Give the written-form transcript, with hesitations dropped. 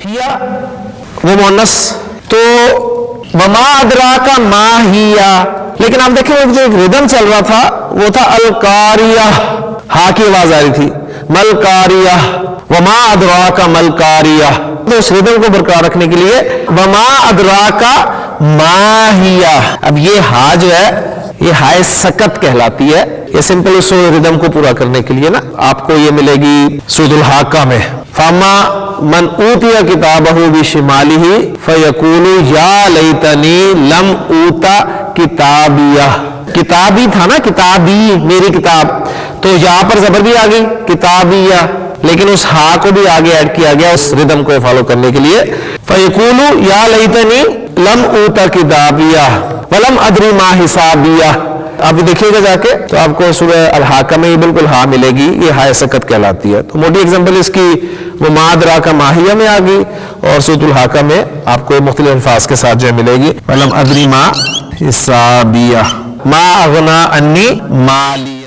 हिया वो मुअन्नस, तो वमा अदराका मा हिया, लेकिन आप देखें जो एक रिदम चल रहा था वो था अलकारिया, हा की आवाज आ रही थी, मलकारिया, वमा अदराका मलकारिया। तो इस रिदम को बरकरार रखने के लिए वमा अदराका माहिया, अब ये हा जो है ये हाय सकत कहलाती है। ये सिंपल इस रिदम को पूरा करने के लिए ना आपको ये मिलेगी सूरह हाका में, फमा मन ऊतिया किताबहु बिशिमालिही फयकूलु या लैतनी लम ऊता किताबिया। किताबी था ना, किताबी मेरी किताब, तो यहाँ पर जबर भी आ गई किताबिया, लेकिन उस हा को भी आगे ऐड किया गया उस रिदम को फॉलो करने के लिए। फयकूलु या लैतनी लम ऊता किताबिया वलम अदरी मा हिसाबिया। आप देखिएगा जाके तो आपको सूरह अल हाका में बिल्कुल हा मिलेगी, ये हाय सकत कहलाती है। तो मोटी एग्जांपल इसकी वो मादरा का माहिया में आ गई, और सूरह अल हाका में आपको मुख्तलिफ अल्फाज के साथ जो मिलेगी वलम अदरी मा हिसाबिया मा अगना अन्नी माली।